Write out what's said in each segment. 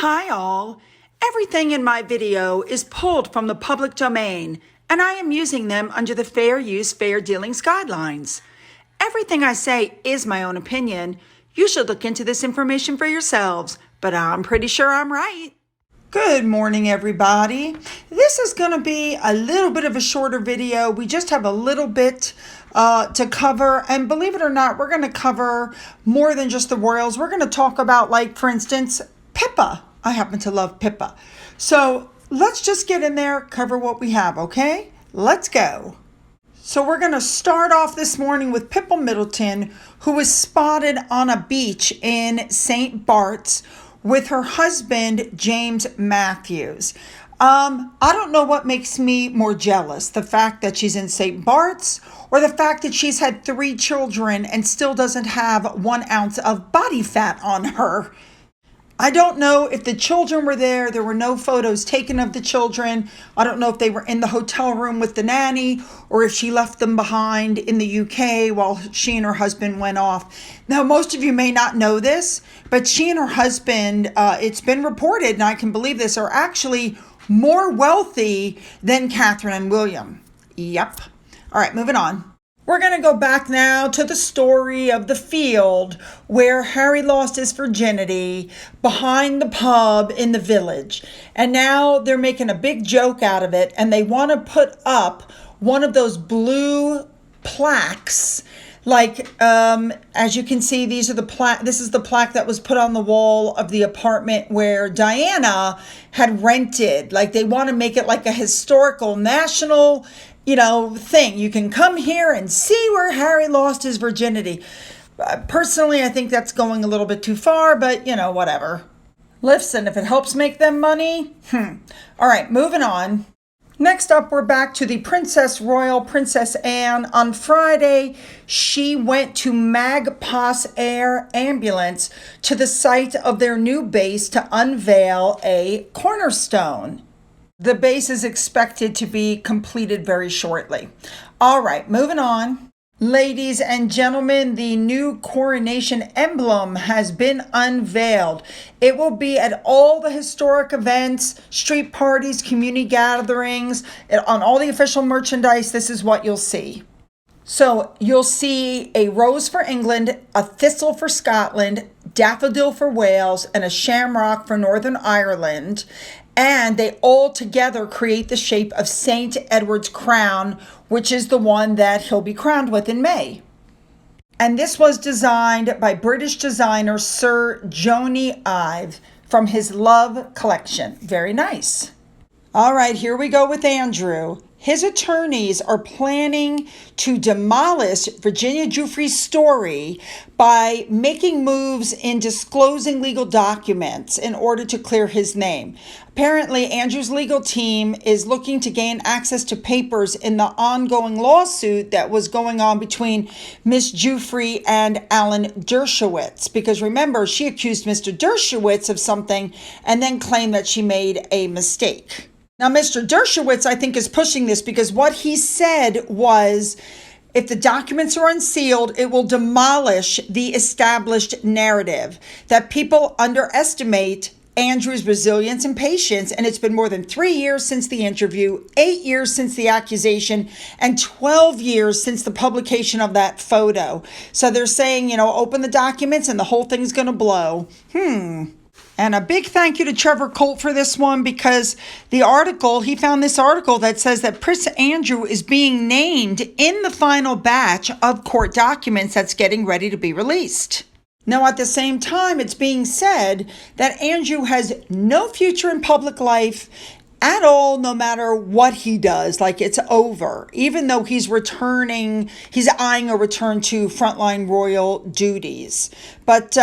Hi all! Everything in my video is pulled from the public domain, and I am using them under the Fair Use, Fair Dealings guidelines. Everything I say is my own opinion. You should look into this information for yourselves, but I'm pretty sure I'm right. Good morning, everybody. This is going to be a little bit of a shorter video. We just have a little bit to cover, and believe it or not, we're going to cover more than just the royals. We're going to talk about, like, for instance, Pippa. I happen to love Pippa. So let's just get in there, cover what we have, okay? Let's go. So we're going to start off this morning with Pippa Middleton, who was spotted on a beach in St. Bart's with her husband, James Matthews. I don't know what makes me more jealous, the fact that she's in St. Bart's or the fact that she's had 3 children and still doesn't have 1 ounce of body fat on her. I don't know if the children were there. There were no photos taken of the children. I don't know if they were in the hotel room with the nanny or if she left them behind in the UK while she and her husband went off. Now, most of you may not know this, but she and her husband, it's been reported, and I can believe this, are actually more wealthy than Catherine and William. Yep. All right, moving on. We're going to go back now to the story of the field where Harry lost his virginity behind the pub in the village. And now they're making a big joke out of it, and they want to put up one of those blue plaques. Like, as you can see, these are the this is the plaque that was put on the wall of the apartment where Diana had rented. Like, they want to make it like a historical national thing. You can come here and see where Harry lost his virginity. Personally, I think that's going a little bit too far, but whatever. Listen, if it helps make them money. All right, moving on. Next up, we're back to the Princess Royal, Princess Anne. On Friday, she went to Magpas Air Ambulance to the site of their new base to unveil a cornerstone. The base is expected to be completed very shortly. All right, moving on. Ladies and gentlemen, the new coronation emblem has been unveiled. It will be at all the historic events, street parties, community gatherings, on all the official merchandise. This is what you'll see. So you'll see a rose for England, a thistle for Scotland, daffodil for Wales, and a shamrock for Northern Ireland. And they all together create the shape of St. Edward's crown, which is the one that he'll be crowned with in May. And this was designed by British designer Sir Joni Ive from his Love collection. Very nice. All right, here we go with Andrew. His attorneys are planning to demolish Virginia Giuffre's story by making moves in disclosing legal documents in order to clear his name. Apparently, Andrew's legal team is looking to gain access to papers in the ongoing lawsuit that was going on between Miss Giuffre and Alan Dershowitz. Because remember, she accused Mr. Dershowitz of something and then claimed that she made a mistake. Now, Mr. Dershowitz, I think, is pushing this because what he said was, if the documents are unsealed, it will demolish the established narrative that people underestimate Andrew's resilience and patience. And it's been more than 3 years since the interview, 8 years since the accusation, and 12 years since the publication of that photo. So they're saying, open the documents and the whole thing's going to blow. And a big thank you to Trevor Colt for this one, because he found this article that says that Prince Andrew is being named in the final batch of court documents that's getting ready to be released. Now, at the same time, it's being said that Andrew has no future in public life at all, no matter what he does. Like, it's over. Even though he's eyeing a return to frontline royal duties. But,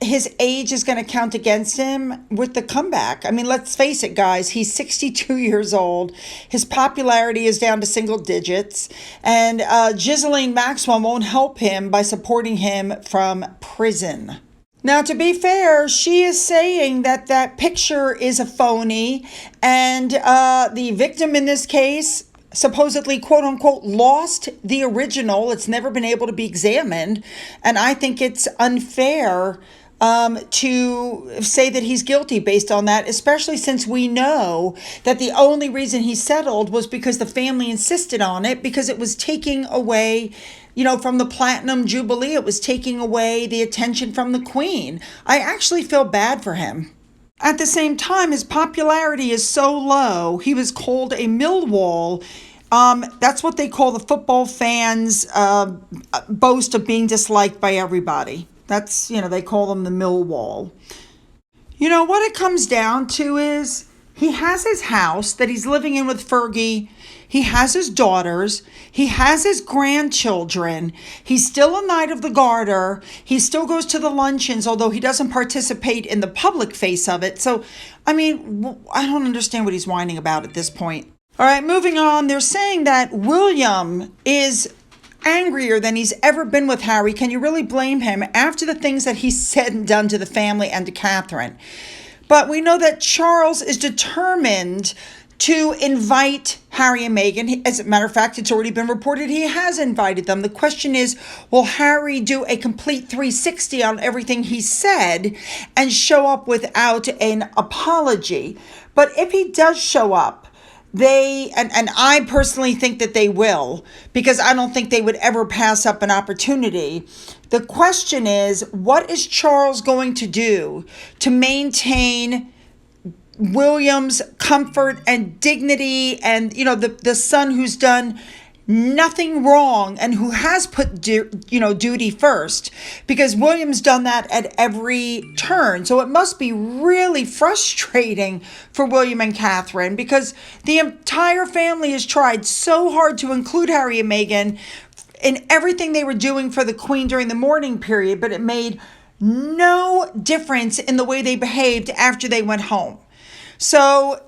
his age is going to count against him with the comeback. I mean, let's face it, guys. He's 62 years old. His popularity is down to single digits. And Ghislaine Maxwell won't help him by supporting him from prison. Now, to be fair, she is saying that that picture is a phony. And the victim in this case supposedly, quote unquote, lost the original. It's never been able to be examined. And I think it's unfair to say that he's guilty based on that, especially since we know that the only reason he settled was because the family insisted on it, because it was taking away, from the Platinum Jubilee. It was taking away the attention from the Queen. I actually feel bad for him. At the same time, his popularity is so low. He was called a Millwall. That's what they call the football fans' boast of being disliked by everybody. That's, they call them the Millwall. What it comes down to is he has his house that he's living in with Fergie. He has his daughters. He has his grandchildren. He's still a Knight of the Garter. He still goes to the luncheons, although he doesn't participate in the public face of it. So, I don't understand what he's whining about at this point. All right, moving on. They're saying that William is angrier than he's ever been with Harry. Can you really blame him after the things that he said and done to the family and to Catherine? But we know that Charles is determined to invite Harry and Meghan. As a matter of fact, it's already been reported he has invited them. The question is, will Harry do a complete 360 on everything he said and show up without an apology? But if he does show up, and I personally think that they will, because I don't think they would ever pass up an opportunity. The question is, what is Charles going to do to maintain William's comfort and dignity and, the son who's done nothing wrong and who has put, duty first, because William's done that at every turn. So it must be really frustrating for William and Catherine, because the entire family has tried so hard to include Harry and Meghan in everything they were doing for the Queen during the mourning period, but it made no difference in the way they behaved after they went home. So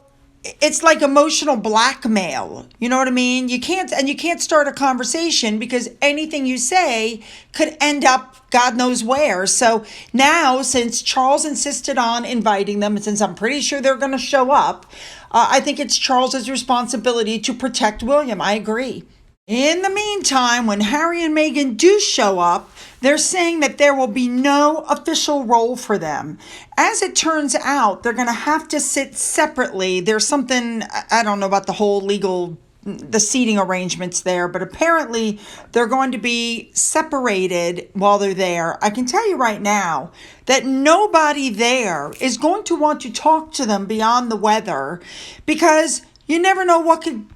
it's like emotional blackmail. You know what I mean? You can't start a conversation because anything you say could end up God knows where. So now, since Charles insisted on inviting them, and since I'm pretty sure they're going to show up, I think it's Charles's responsibility to protect William. I agree. In the meantime, when Harry and Meghan do show up, they're saying that there will be no official role for them. As it turns out, they're going to have to sit separately. There's something, I don't know about the seating arrangements there, but apparently they're going to be separated while they're there. I can tell you right now that nobody there is going to want to talk to them beyond the weather, because you never know what could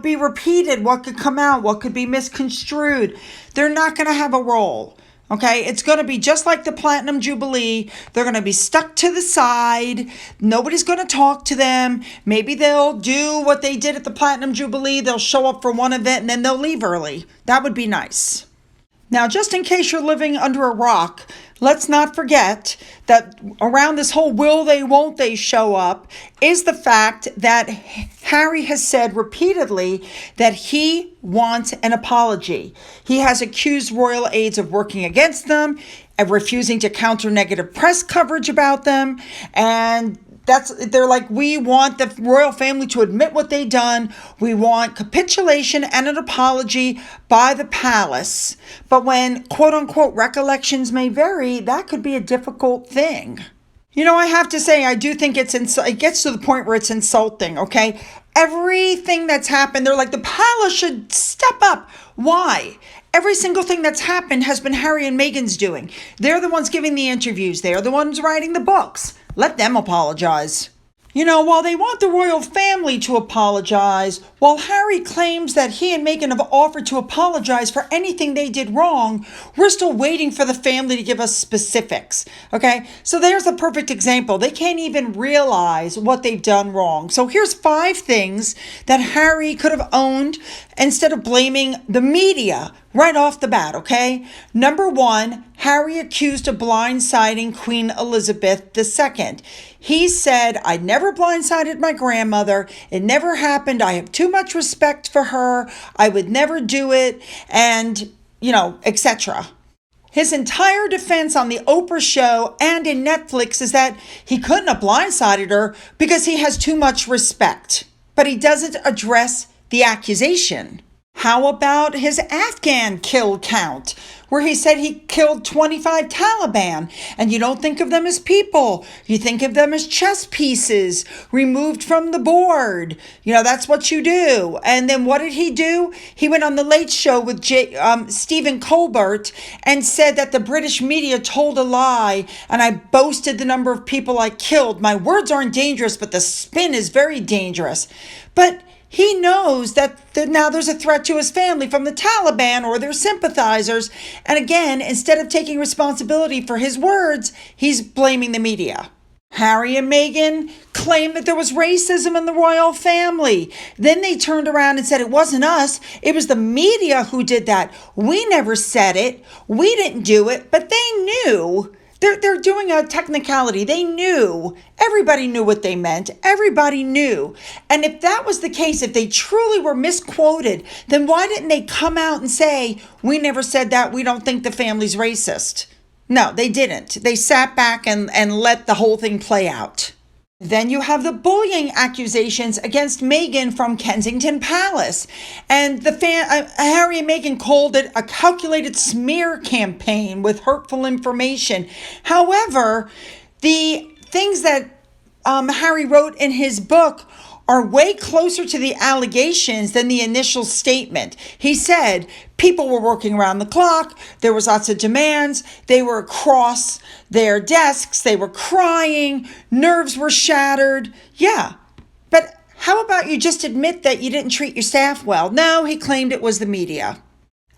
be repeated, what could come out, what could be misconstrued. They're not going to have a role. Okay, it's going to be just like the Platinum Jubilee. They're going to be stuck to the side. Nobody's going to talk to them. Maybe they'll do what they did at the Platinum Jubilee. They'll show up for one event and then they'll leave early. That would be nice. Now, just in case you're living under a rock, let's not forget that around this whole will they, won't they show up is the fact that Harry has said repeatedly that he wants an apology. He has accused royal aides of working against them, of refusing to counter negative press coverage about them, and they're like, we want the royal family to admit what they've done. We want capitulation and an apology by the palace. But when, quote unquote, recollections may vary, that could be a difficult thing. I have to say, I do think it gets to the point where it's insulting, okay? Everything that's happened, they're like, the palace should step up. Why? Every single thing that's happened has been Harry and Meghan's doing. They're the ones giving the interviews. They're the ones writing the books. Let them apologize. While they want the royal family to apologize, while Harry claims that he and Meghan have offered to apologize for anything they did wrong, we're still waiting for the family to give us specifics. Okay? So there's a perfect example. They can't even realize what they've done wrong. So here's 5 things that Harry could have owned instead of blaming the media right off the bat, okay? Number 1, Harry accused of blindsiding Queen Elizabeth II. He said, I never blindsided my grandmother. It never happened. I have too much respect for her. I would never do it. And, etc. His entire defense on the Oprah show and in Netflix is that he couldn't have blindsided her because he has too much respect. But he doesn't address the accusation. How about his Afghan kill count, where he said he killed 25 Taliban, and you don't think of them as people. You think of them as chess pieces removed from the board. That's what you do. And then what did he do? He went on the Late Show with Stephen Colbert and said that the British media told a lie, and I boasted the number of people I killed. My words aren't dangerous, but the spin is very dangerous. But he knows that now there's a threat to his family from the Taliban or their sympathizers. And again, instead of taking responsibility for his words, he's blaming the media. Harry and Meghan claimed that there was racism in the royal family. Then they turned around and said it wasn't us. It was the media who did that. We never said it. We didn't do it, but they knew. They're doing a technicality. They knew. Everybody knew what they meant. Everybody knew. And if that was the case, if they truly were misquoted, then why didn't they come out and say, we never said that, we don't think the family's racist? No, they didn't. They sat back and let the whole thing play out. Then you have the bullying accusations against Meghan from Kensington Palace. And Harry and Meghan called it a calculated smear campaign with hurtful information. However, the things that Harry wrote in his book are way closer to the allegations than the initial statement. He said people were working around the clock. There was lots of demands. They were across their desks. They were crying. Nerves were shattered. Yeah. But how about you just admit that you didn't treat your staff well? No, he claimed it was the media.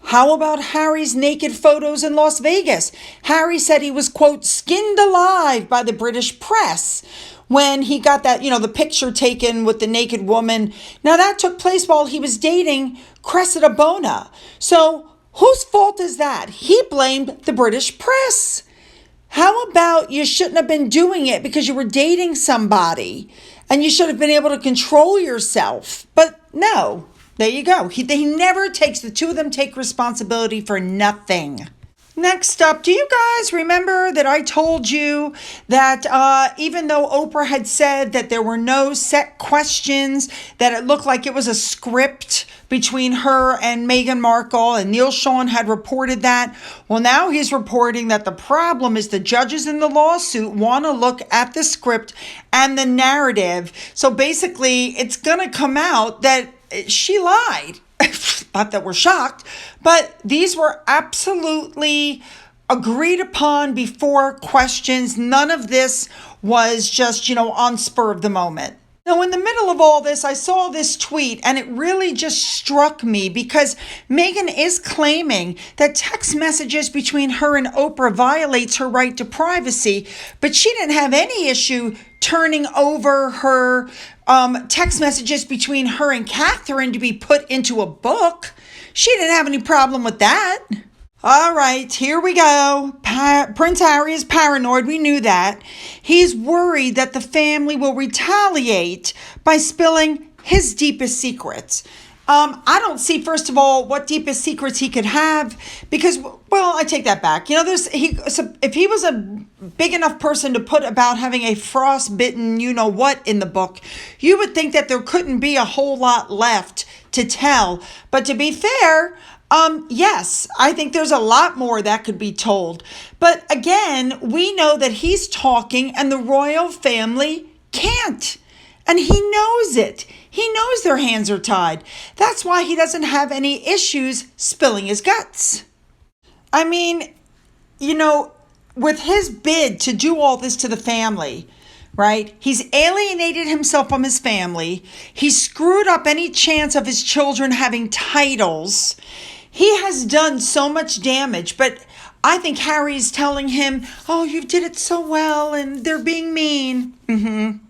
How about Harry's naked photos in Las Vegas? Harry said he was, quote, skinned alive by the British press when he got that, the picture taken with the naked woman. Now, that took place while he was dating Cressida Bona. So whose fault is that? He blamed the British press. How about you shouldn't have been doing it because you were dating somebody and you should have been able to control yourself? But no, there you go. He never takes, the two of them take responsibility for nothing. Next up, do you guys remember that I told you that even though Oprah had said that there were no set questions, that it looked like it was a script between her and Meghan Markle, and Neil Sean had reported that? Well, now he's reporting that the problem is the judges in the lawsuit want to look at the script and the narrative. So basically, it's going to come out that she lied. Not that we're shocked, but these were absolutely agreed upon before questions. None of this was just, on spur of the moment. Now, in the middle of all this, I saw this tweet and it really just struck me because Meghan is claiming that text messages between her and Oprah violates her right to privacy, but she didn't have any issue turning over her text messages between her and Catherine to be put into a book. She didn't have any problem with that. All right, here we go. Prince Harry is paranoid. We knew that. He's worried that the family will retaliate by spilling his deepest secrets. I don't see, first of all, what deepest secrets he could have because, well, I take that back. If he was a big enough person to put about having a frostbitten you-know-what in the book, you would think that there couldn't be a whole lot left to tell. But to be fair, yes, I think there's a lot more that could be told. But again, we know that he's talking and the royal family can't. And he knows it. He knows their hands are tied. That's why he doesn't have any issues spilling his guts. I mean, with his bid to do all this to the family, right? He's alienated himself from his family. He screwed up any chance of his children having titles. He has done so much damage, but I think Harry's telling him, oh, you did it so well and they're being mean.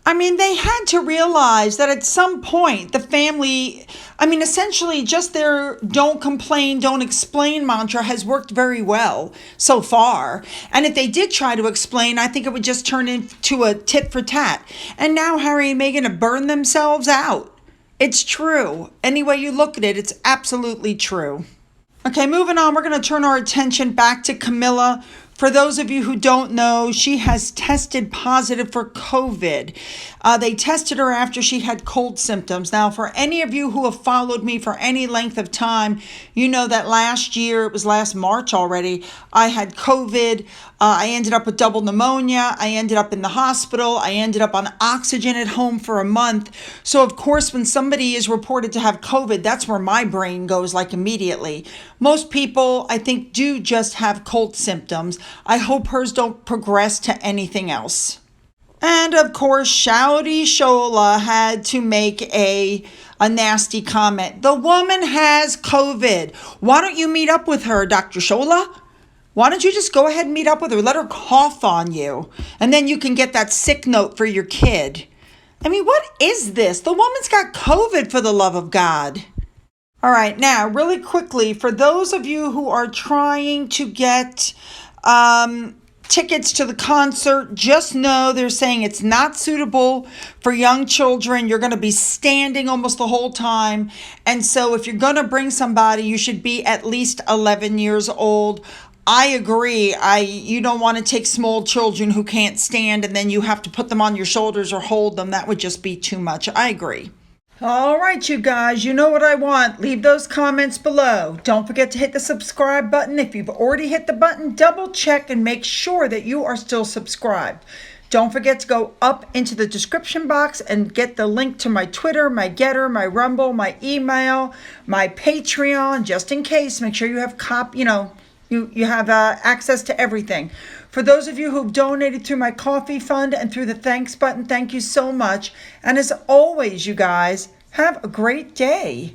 I mean, they had to realize that at some point the family, essentially just their don't complain, don't explain mantra has worked very well so far. And if they did try to explain, I think it would just turn into a tit for tat. And now Harry and Meghan have burned themselves out. It's true. Any way you look at it, it's absolutely true. Okay, moving on, we're going to turn our attention back to Camilla For those of you who don't know, she has tested positive for COVID. They tested her after she had cold symptoms. Now, for any of you who have followed me for any length of time, you know that last year, it was last March already, I had COVID. I ended up with double pneumonia. I ended up in the hospital. I ended up on oxygen at home for a month. So, of course, when somebody is reported to have COVID, that's where my brain goes like immediately. Most people, I think, do just have cold symptoms. I hope hers don't progress to anything else. And of course, Shouty Shola had to make a nasty comment. The woman has COVID. Why don't you meet up with her, Dr. Shola? Why don't you just go ahead and meet up with her? Let her cough on you. And then you can get that sick note for your kid. I mean, what is this? The woman's got COVID, for the love of God. All right, now, really quickly, for those of you who are trying to get tickets to the concert, just know they're saying it's not suitable for young children. You're going to be standing almost the whole time. And so if you're going to bring somebody, you should be at least 11 years old. I agree. You don't want to take small children who can't stand and then you have to put them on your shoulders or hold them. That would just be too much. I agree. All right, you guys, you know what I want. Leave those comments below. Don't forget to hit the subscribe button. If you've already hit the button, double check and make sure that you are still subscribed. Don't forget to go up into the description box and get the link to my Twitter, my Getter, my Rumble, my email, my Patreon, just in case. Make sure you have you have access to everything. For those of you who've donated through my coffee fund and through the thanks button, thank you so much. And as always, you guys, have a great day.